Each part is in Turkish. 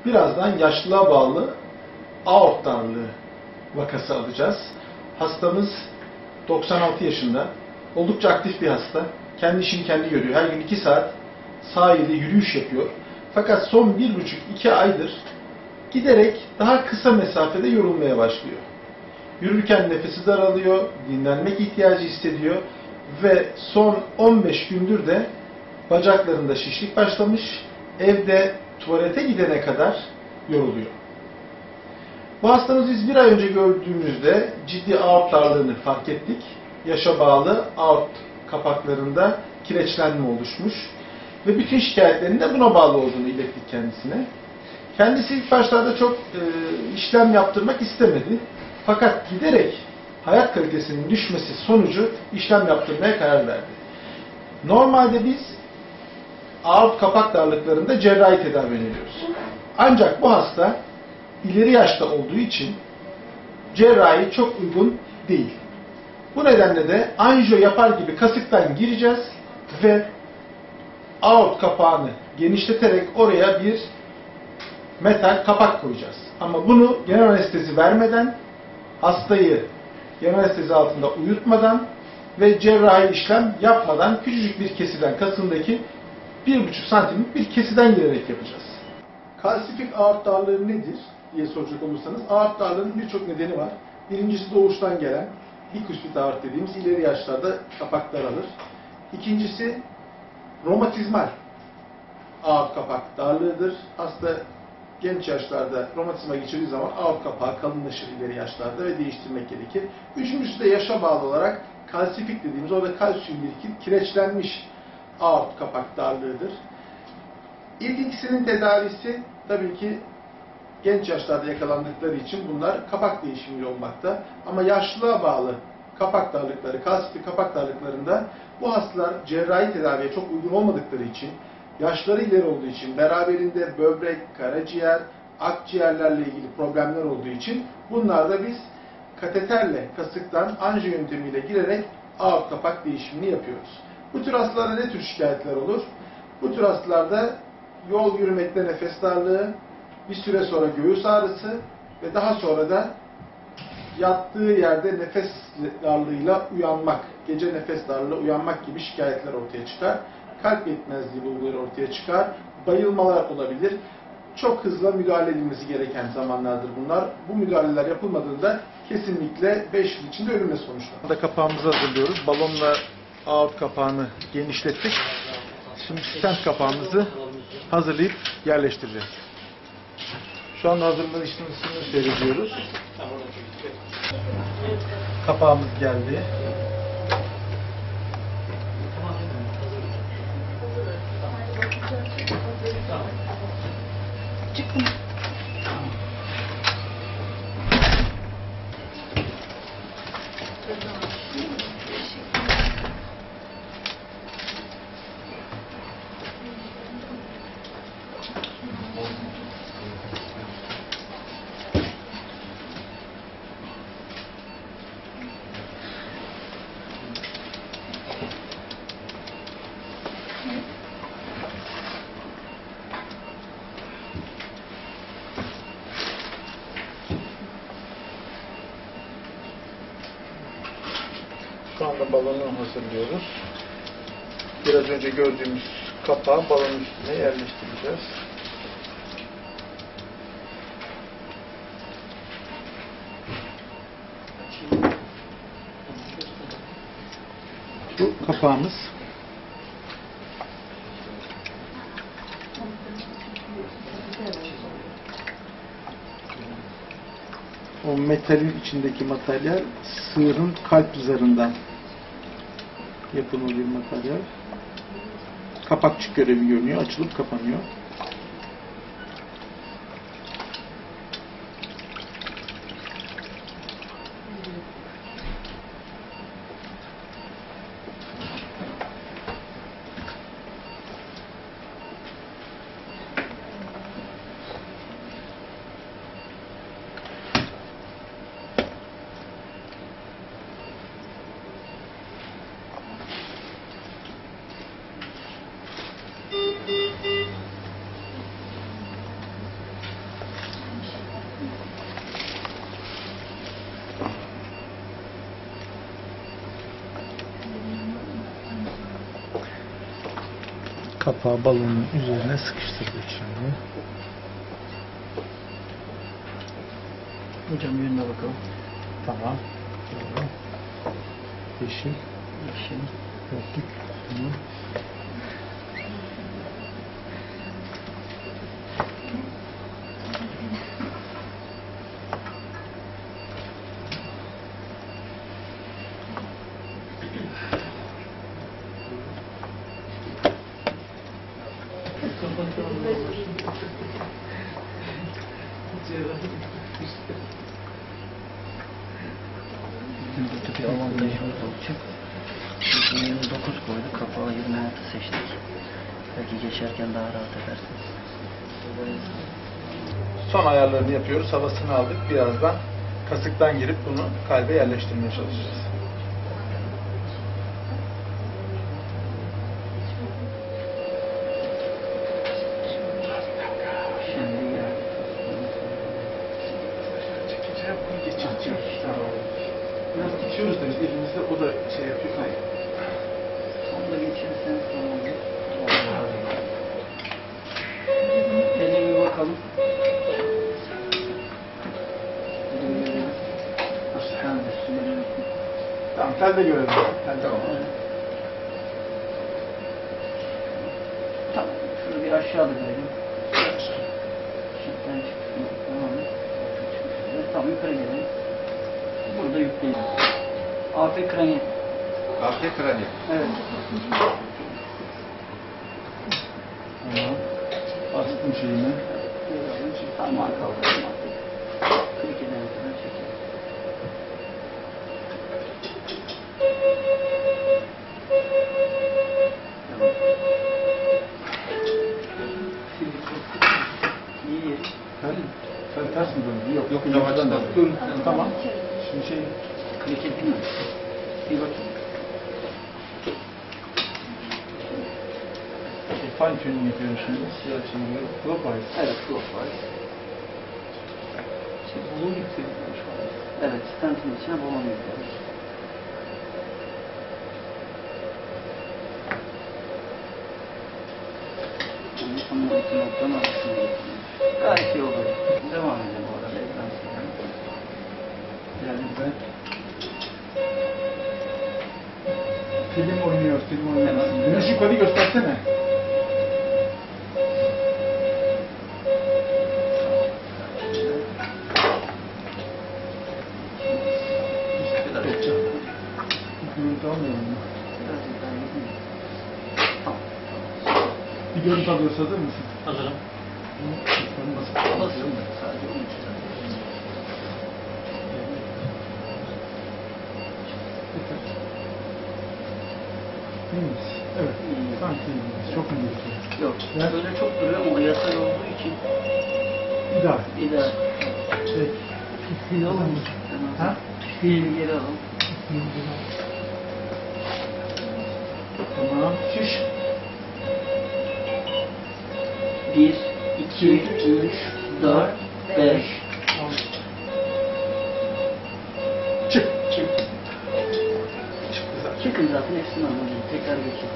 Birazdan yaşlılığa bağlı aort darlığı vakası alacağız. Hastamız 96 yaşında. Oldukça aktif bir hasta. Kendi işini kendi görüyor. Her gün 2 saat sahilde yürüyüş yapıyor. Fakat son 1,5-2 aydır giderek daha kısa mesafede yorulmaya başlıyor. Yürürken nefesi daralıyor, dinlenmek ihtiyacı hissediyor ve son 15 gündür de bacaklarında şişlik başlamış, evde tuvalete gidene kadar yoruluyor. Bu hastamızı biz bir ay önce gördüğümüzde ciddi aort darlığını fark ettik. Yaşa bağlı aort kapaklarında kireçlenme oluşmuş ve bütün şikayetlerinin de buna bağlı olduğunu ilettik kendisine. Kendisi ilk başlarda çok işlem yaptırmak istemedi. Fakat giderek hayat kalitesinin düşmesi sonucu işlem yaptırmaya karar verdi. Normalde biz aort kapak darlıklarında cerrahi tedavi öneriyoruz. Ancak bu hasta ileri yaşta olduğu için cerrahi çok uygun değil. Bu nedenle de anjiyo yapar gibi kasıktan gireceğiz ve aort kapağını genişleterek oraya bir metal kapak koyacağız. Ama bunu genel anestezi vermeden, hastayı genel anestezi altında uyutmadan ve cerrahi işlem yapmadan küçücük bir kesiden, kasındaki 1,5 santimlik bir kesiden girerek yapacağız. Kalsifik aort darlığı nedir diye soracak olursanız, aort darlığının birçok nedeni var. Birincisi doğuştan gelen bikuspit aort dediğimiz ileri yaşlarda kapak daralır. İkincisi romatizmal aort kapak darlığıdır. Hasta genç yaşlarda romatizma geçirdiği zaman aort kapağı kalınlaşır ileri yaşlarda ve değiştirmek gerekir. Üçüncüsü de yaşa bağlı olarak kalsifik dediğimiz, orada kalsiyum birikip kireçlenmiş aort kapak darlığıdır. İlk ikisinin tedavisi tabii ki genç yaşlarda yakalandıkları için bunlar kapak değişimli olmakta. Ama yaşlılığa bağlı kapak darlıkları, kalsifik kapak darlıklarında bu hastalar cerrahi tedaviye çok uygun olmadıkları için, yaşları ileri olduğu için, beraberinde böbrek, karaciğer, akciğerlerle ilgili problemler olduğu için bunlarda biz kateterle, kasıktan anjiyo yöntemiyle girerek aort kapak değişimini yapıyoruz. Bu tür hastalarda ne tür şikayetler olur? Bu tür hastalarda yol yürümekte nefes darlığı, bir süre sonra göğüs ağrısı ve daha sonra da yattığı yerde nefes darlığıyla uyanmak, gece nefes darlığıyla uyanmak gibi şikayetler ortaya çıkar. Kalp yetmezliği bulguları ortaya çıkar. Bayılmalar olabilir. Çok hızlı müdahale edilmesi gereken zamanlardır bunlar. Bu müdahaleler yapılmadığında kesinlikle 5 yıl içinde ölümle sonuçlanır. Kapağımızı hazırlıyoruz. Balonla aort kapağını genişlettik. Şimdi stent kapağımızı hazırlayıp yerleştireceğiz. Şu anda hazırlığın işlemini seyrediyoruz. Kapağımız geldi. Çıktım. Şu anda balonu hazırlıyoruz. Biraz önce gördüğümüz kapağı balonun üstüne yerleştireceğiz. Bu kapağımız. O metalin içindeki materyal sığırın kalp zarından yapımı bir materyal. Kapakçık görevi görünüyor. Açılıp kapanıyor. Kapağı balonun üzerine sıkıştırdık şimdi. Hocam yönüne bakalım. Tamam. Doğru. Yeşil. Yeşil. Gördük. Tamam. Bizim burada bir avantajımız olacak. Biz 29 koyduk, kapağı 26 seçtik. Belki geçerken daha rahat edersiniz. Son ayarlarını yapıyoruz. Havasını aldık. Birazdan kasıktan girip bunu kalbe yerleştirmeye çalışacağız. Şimdi yani. Biraz geçiyoruz da biz elimizde, o da şey yapıyor. Hayır. Onu da geçirirseniz tamamdır. Tele bir bakalım. Aşağı üstüne. Tamam, tel de görelim. Tel de Tamam. Tamam. Şunu bir aşağıda görelim. Şiften çıksın. Tamam. Tamam, yukarı gelelim. Burada yükleyelim. AP krani. AP krani. Evet. Tamam. Bastım şeyini. Tamam, kaldıralım artık. Klik edelim. Çekelim. Tamam. İyi. Sen ters mi döndün? Yok. Yok, yavaştan dön. Dur. Tamam. Şimdi şey... Klik edeyim mi? Bir bakayım. Fine tuning yapıyorum şimdi. Siyah şimdi. Clockwise. Evet, clockwise. Balon yükseltmiş falan. Evet, stentin içine balon yüklüyoruz. Yani ama iki noktanın arasında yapıyoruz. Gayet iyi oluyor. Devam edelim bu arada. Ekran silahı. Yani ben... Film oynuyor, film oynuyor. Evet. Güneş yukarı göstersene. Biraz Görüntü almıyorum ben. biraz ilerleyelim. Tamam. Bir görüntü alıyorsa hazır mısın? Hazırım. Basın. Sadece onun için. İyi miyiz? Evet. Sanki iyiyiz. Çok mu gözüküyor? Yok. Evet. Böyle çok duruyor ama yatay olduğu için İdeal. ideal. Şey, Fil alın mı? Ha? Fil geri alın. Tamam. Şiş. 1, 2, 3, 4, 5. Çık. Çık. Çıktı zaten. Çıkın zaten hepsini anladım. Tekrar geçeyim.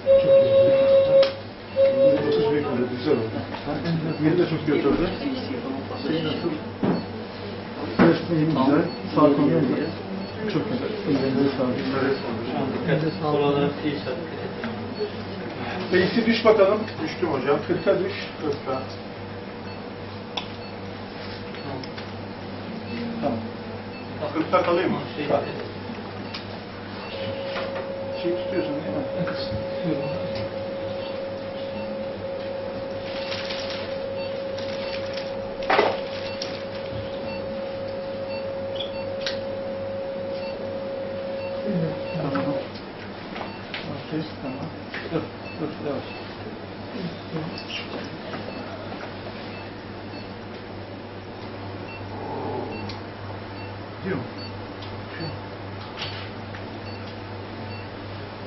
Çok güzel. 29 büyük oldu. Güzel oldu. Yeri de çok götürdü. Şey nasıl? Resmi yeni güzel. Sağ konuyor mu? Çok güzel. Ellerine sağlık. Beysi düş bakalım. Düştüm hocam. 40'a düş. 40'a. Tamam. 40'ta kalayım mı? Kal. Şey tutuyorsun değil mi? Tutuyorum. Tamam. Okey, tamam. Dur, yavaş. Gidiyor mu?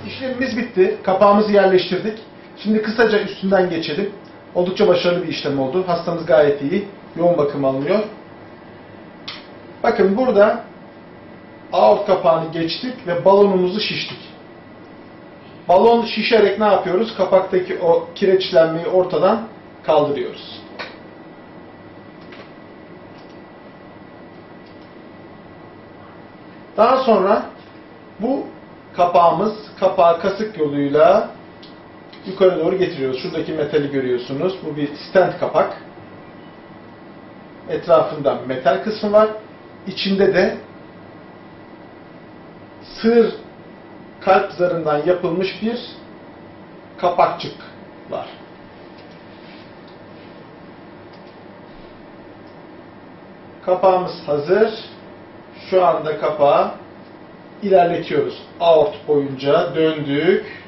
İşlemimiz bitti. Kapağımızı yerleştirdik. Şimdi kısaca üstünden geçelim. Oldukça başarılı bir işlem oldu. Hastamız gayet iyi. Yoğun bakım alınıyor. Bakın burada aort kapağını geçtik ve balonumuzu şiştik. Balon şişerek ne yapıyoruz? Kapaktaki o kireçlenmeyi ortadan kaldırıyoruz. Daha sonra bu kapağı kasık yoluyla yukarı doğru getiriyoruz. Şuradaki metali görüyorsunuz. Bu bir stent kapak. Etrafında metal kısmı var. İçinde de sığır kalp zarından yapılmış bir kapakçık var. Kapağımız hazır. Şu anda kapağı ilerletiyoruz. Aort boyunca döndük.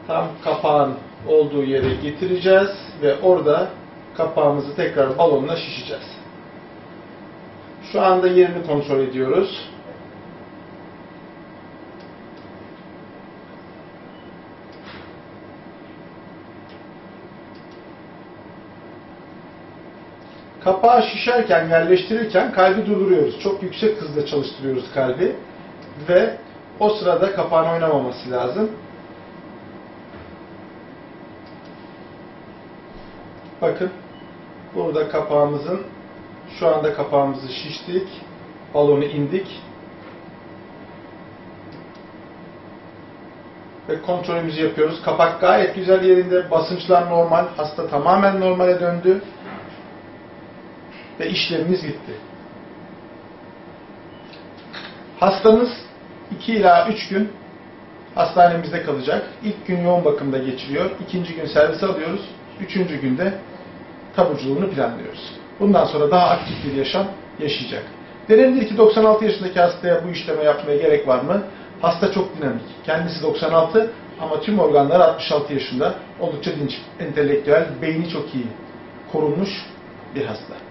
Tam kapağın olduğu yere getireceğiz ve orada kapağımızı tekrar balonla şişeceğiz. Şu anda yerini kontrol ediyoruz. Kapağı şişerken, yerleştirirken kalbi durduruyoruz. Çok yüksek hızla çalıştırıyoruz kalbi ve o sırada kapağın oynamaması lazım. Bakın, burada şu anda kapağımızı şiştik, balonu indik ve kontrolümüzü yapıyoruz. Kapak gayet güzel yerinde, basınçlar normal, hasta tamamen normale döndü ve işlemimiz bitti. Hastamız 2 ila 3 gün hastanemizde kalacak. İlk gün yoğun bakımda geçiriyor, ikinci gün servise alıyoruz, üçüncü günde taburculuğunu planlıyoruz. Bundan sonra daha aktif bir yaşam yaşayacak. Denebilir ki 96 yaşındaki hastaya bu işleme yapmaya gerek var mı? Hasta çok dinamik. Kendisi 96 ama tüm organları 66 yaşında. Oldukça dinç, entelektüel, beyni çok iyi korunmuş bir hasta.